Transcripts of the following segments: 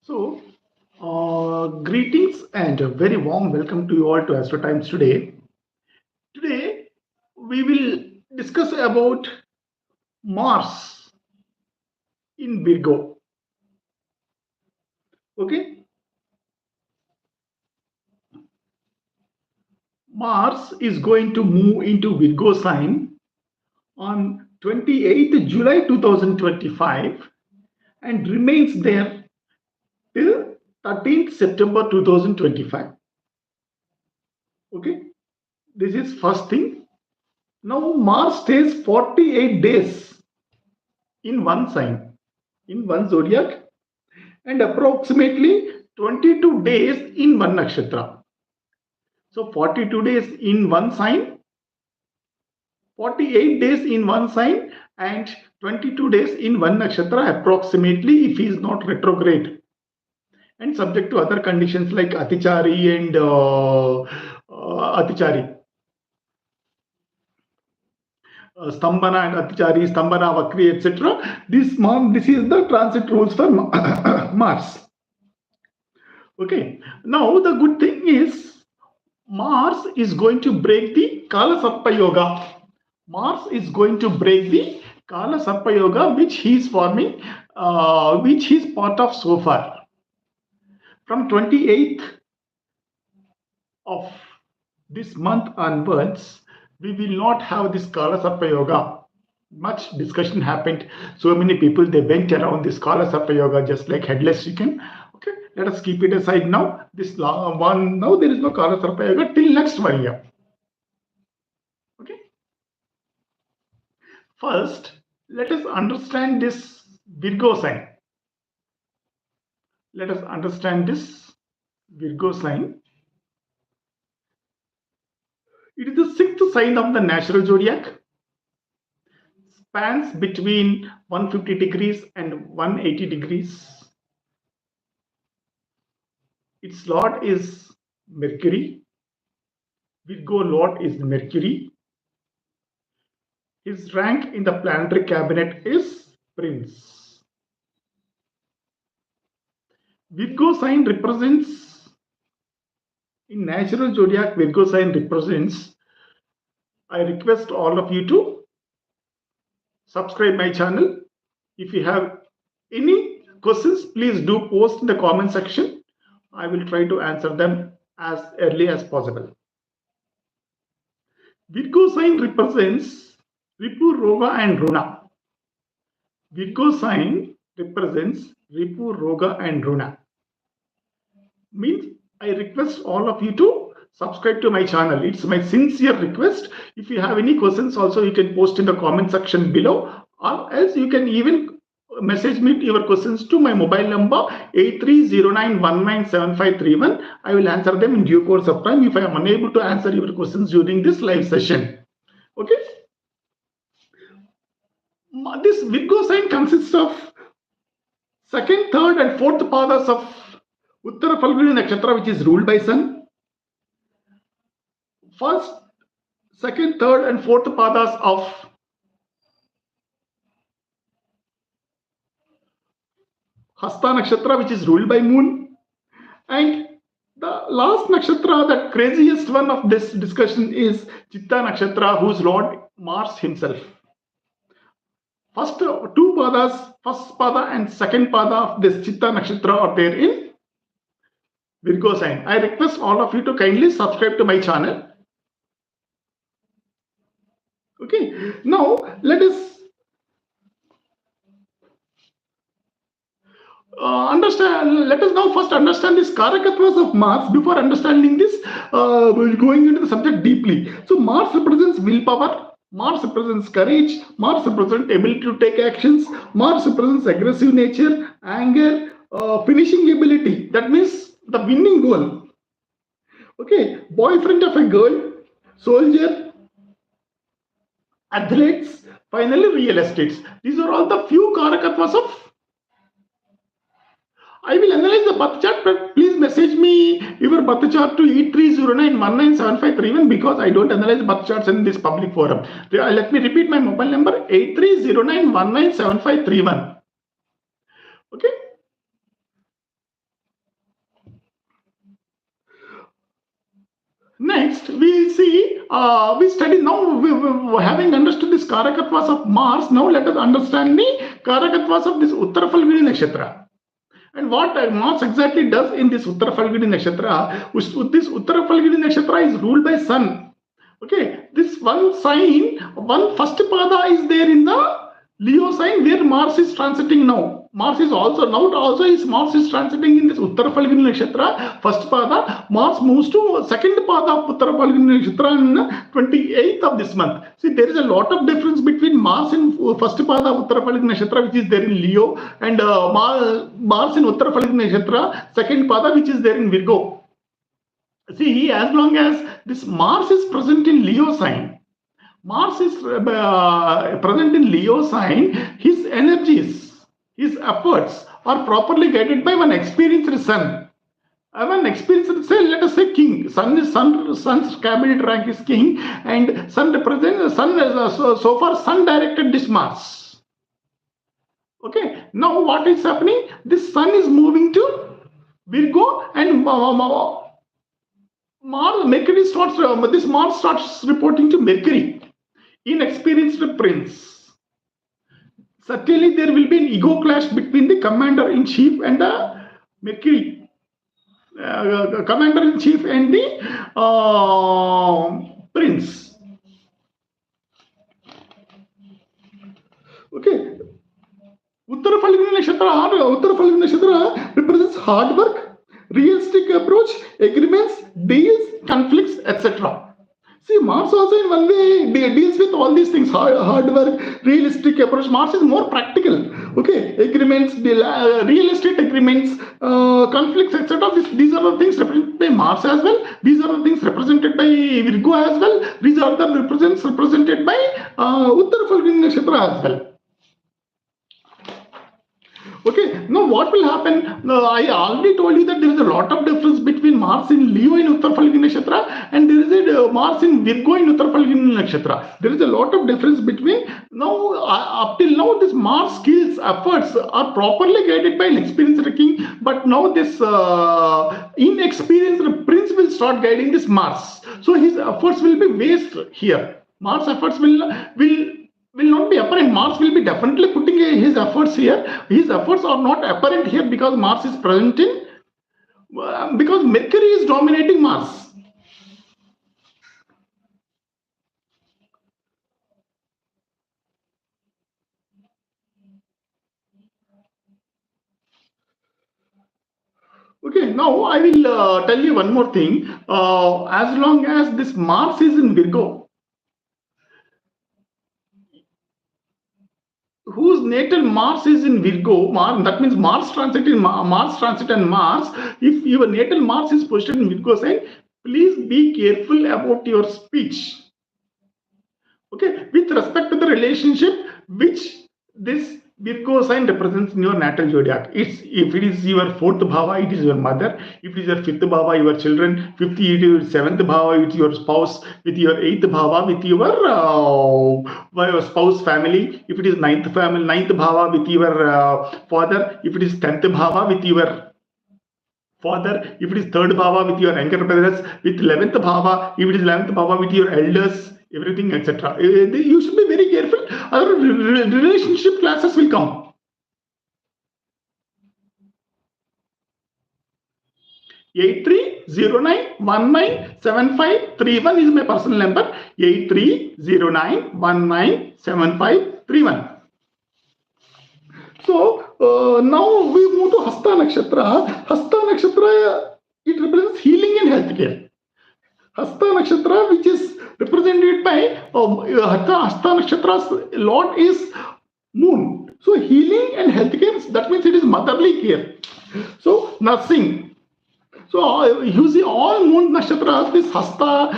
So, greetings and a very warm welcome to you all to Astro Times today. Today, we will discuss about Mars in Virgo. Okay, Mars is going to move into Virgo sign on 28th July 2025 and remains there till 13th September 2025. Okay, this is first thing. Now, Mars stays 48 days in one sign, in one zodiac, and approximately 22 days in one nakshatra. So 42 days in one sign, 48 days in one sign, and 22 days in one nakshatra approximately if he is not retrograde and subject to other conditions like Atichari and Atichari. Stambhana and Atichari, Stambhana, Vakri, etc. This is the transit rules for Mars. Okay. Now the good thing is Mars is going to break the Kala Sarpa Yoga. Mars is going to break the Kala Sarpa Yoga which he is forming, which he is part of so far. From 28th of this month onwards, we will not have this Kala Sarpa Yoga. Much discussion happened. So many people they went around this Kala Sarpa Yoga just like headless chicken. Okay, let us keep it aside now. This one now there is no Kala Sarpa Yoga till next 1 year. Okay. First, let us understand this Virgo sign. Let us understand this Virgo sign. It is the sixth sign of the natural zodiac. Spans between 150 degrees and 180 degrees. Its lord is Mercury. Virgo lord is Mercury. His rank in the planetary cabinet is Prince. Virgo sign represents, in natural zodiac, Virgo sign represents. I request all of you to subscribe my channel. If you have any questions, please do post in the comment section. I will try to answer them as early as possible. Virgo sign represents Ripu, Roga and Runa. Virgo sign represents Ripu, Roga and Runa. Means I request all of you to subscribe to my channel. It's my sincere request. If you have any questions also you can post in the comment section below, or else you can even message me your questions to my mobile number 8309197531. I will answer them in due course of time if I am unable to answer your questions during this live session. Okay. This Virgo sign consists of second, third and fourth padas of Uttara Falguni Nakshatra, which is ruled by Sun. First, second, third and fourth padas of Hasta Nakshatra, which is ruled by Moon. And the last nakshatra, the craziest one of this discussion is Chitta Nakshatra, whose lord Mars himself. First two padas, first pada and second pada of this Chitta Nakshatra are there in Virgo sign. I request all of you to kindly subscribe to my channel. Okay, now let us let us now first understand these karakatwas of Mars before understanding this, going into the subject deeply. So Mars represents willpower, Mars represents courage, Mars represents ability to take actions, Mars represents aggressive nature, anger, finishing ability. That means the winning goal. Okay, boyfriend of a girl, soldier, athletes, finally real estates. These are all the few karakatwas of. I will analyze the birth chart, but please message me your birth chart to 8309197531 because I don't analyze birth charts in this public forum. Let me repeat my mobile number 8309197531. Okay. we study now, having understood this Karakatvas of Mars, now let us understand the Karakatvas of this Uttara Falguni Nakshatra. And what Mars exactly does in this Uttara Falguni Nakshatra, this Uttara Falguni Nakshatra is ruled by Sun. Okay, this one sign, one first pada is there in the Leo sign where Mars is transiting now. Mars is Mars is transiting in this Uttara Falguni Nakshatra, first pada. Mars moves to second pada of Uttara Falguni Nakshatra on 28th of this month. See, there is a lot of difference between Mars in first pada of Uttara Falguni Nakshatra, which is there in Leo, and Mars in Uttara Falguni Nakshatra, second pada, which is there in Virgo. See, as long as this Mars is present in Leo sign, Mars is present in Leo sign, his energies, his efforts are properly guided by one experienced sun. One experienced, say, let us say king. Sun's cabinet rank is king, and sun represents so far sun directed this Mars. Okay, now what is happening? This sun is moving to Virgo, and Mercury starts. This Mars starts reporting to Mercury, inexperienced prince. Certainly, there will be an ego clash between the commander-in-chief and the Mercury. Commander-in-chief and the prince. Okay. Uttara Falguni Nakshatra represents hard work, realistic approach, agreements, deals, conflicts, etc. See, Mars also in one way deals with all these things, hard work, realistic approach. Mars is more practical. Okay, agreements, real estate agreements, conflicts, etc. These are the things represented by Mars as well. These are the things represented by Virgo as well. These are the represented by Uttara Falguni Nakshatra as well. Okay, now what will happen? I already told you that there is a lot of difference between Mars in Leo in Uttara Falguni Nakshatra and there is a Mars in Virgo in Uttara Falguni Nakshatra. There is a lot of difference between. Now, up till now, this Mars skills, efforts are properly guided by an experienced king, but now this inexperienced prince will start guiding this Mars. So his efforts will be waste here. Mars efforts will not be apparent. Mars will be definitely putting his efforts here. His efforts are not apparent here because Mars is present in, because Mercury is dominating Mars. Okay, now I will tell you one more thing. As long as this Mars is in Virgo, whose natal Mars is in Virgo, that means Mars transit and Mars. If your natal Mars is positioned in Virgo sign, please be careful about your speech. Okay, with respect to the relationship which this Virgo sign represents in your natal zodiac. If it is your fourth bhava, it is your mother. If it is your fifth bhava, your children. It is your seventh bhava, with your spouse. With your eighth bhava, with your spouse family. If it is ninth bhava, with your father. If it is 10th bhava, with your father. If it is third bhava, with your younger brothers. With 11th bhava, if it is 11th bhava, with your elders. Everything, etc. You should be very careful, other relationship classes will come. 8309197531 is my personal number. 8309197531. So now we move to Hasta Nakshatra. Hasta Nakshatra, it represents healing and healthcare. Hasta Nakshatra, which is represented by Hasta Nakshatra's Lord is Moon. So healing and healthcare, that means it is motherly care. So nursing. So you see all Moon Nakshatras, this Hasta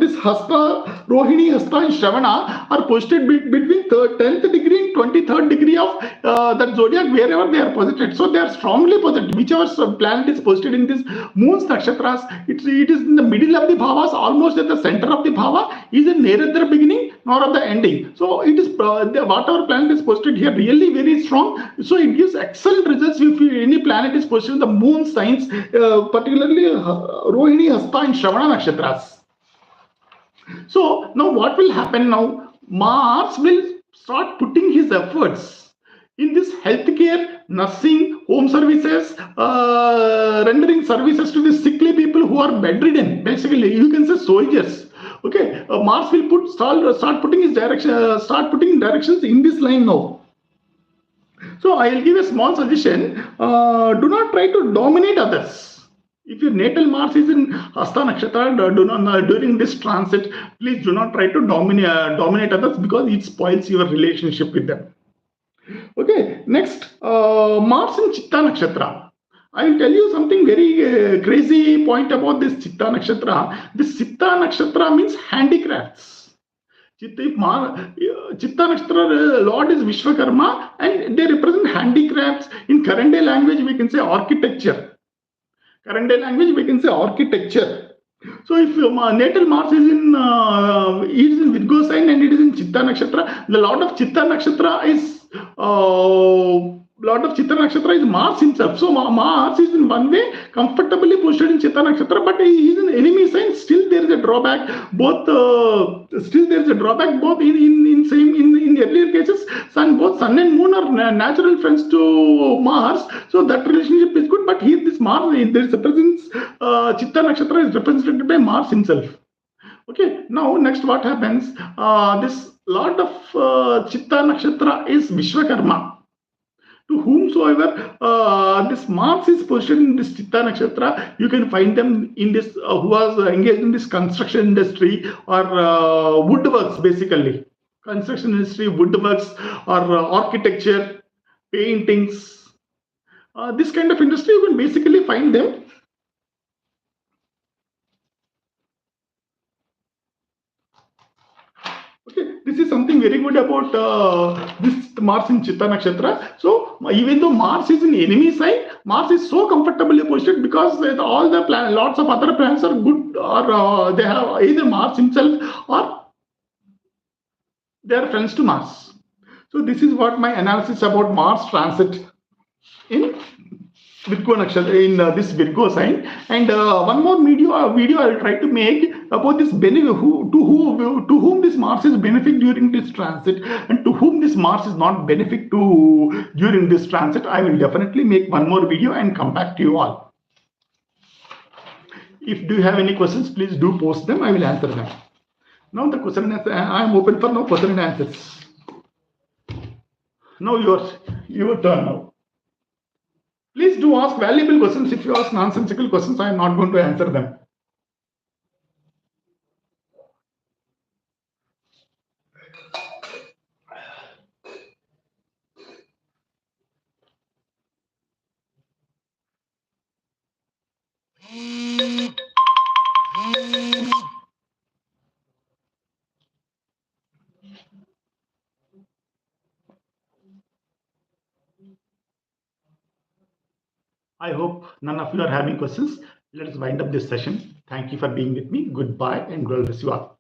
this Hasta, Rohini, Hasta, and Shravana are posited between 10th degree and 23rd degree of that zodiac, wherever they are posited. So they are strongly posited. Whichever planet is posited in this moon's nakshatras, it is in the middle of the bhavas, almost at the center of the bhava, is neither the beginning nor of the ending. So it is whatever planet is posited here really very strong. So it gives excellent results if any planet is posited in the moon signs, particularly Rohini, Hasta, and Shravana nakshatras. So now what will happen now? Mars will start putting his efforts in this healthcare, nursing, home services, rendering services to the sickly people who are bedridden. Basically, you can say soldiers. Okay, Mars will start putting his direction, start putting directions in this line now. So I will give a small suggestion. Do not try to dominate others. If your natal Mars is in Hasta Nakshatra during this transit, please do not try to dominate others, because it spoils your relationship with them. Okay, next, Mars in Chitta Nakshatra. I will tell you something very crazy point about this Chitta Nakshatra. This Chitta Nakshatra means handicrafts. Chitta Nakshatra Lord is Vishwakarma, and they represent handicrafts. In current day language, we can say architecture. Current day language, we can say architecture. So if natal Mars is in Virgo sign and it is in Chitta Nakshatra, the Lord of Chitta Nakshatra is Mars himself. So Mars is in one way comfortably positioned in Chitta Nakshatra, but he is an enemy sign. Still there is a drawback. Both in the earlier cases, both Sun and Moon are natural friends to Mars. So that relationship is good. But here this Mars, there is a presence. Chitta Nakshatra is represented by Mars himself. Okay, now next what happens? This Lord of Chitta Nakshatra is Vishwakarma. To whomsoever this Mars is positioned in this Chitta Nakshatra, you can find them in this who was engaged in this construction industry or woodworks, basically. Construction industry, woodworks, or architecture, paintings. This kind of industry, you can basically find them. Okay, this is something very good about this Mars in Chitta Nakshatra. So even though Mars is an enemy sign, Mars is so comfortably positioned because all the lots of other planets are good, or they have either Mars himself or they are friends to Mars. So this is what my analysis about Mars transit in Virgo Nakshatra, in this Virgo sign. And one more video I will try to make about this benefit, to whom this Mars is benefit during this transit, and to whom this Mars is not benefit to during this transit. I will definitely make one more video and come back to you all. If do you have any questions, please do post them. I will answer them. Now the question and answer. I am open for now question and answers. Now your turn now. Please do ask valuable questions. If you ask nonsensical questions, I am not going to answer them. I hope none of you are having questions. Let us wind up this session. Thank you for being with me. Goodbye and God bless you all.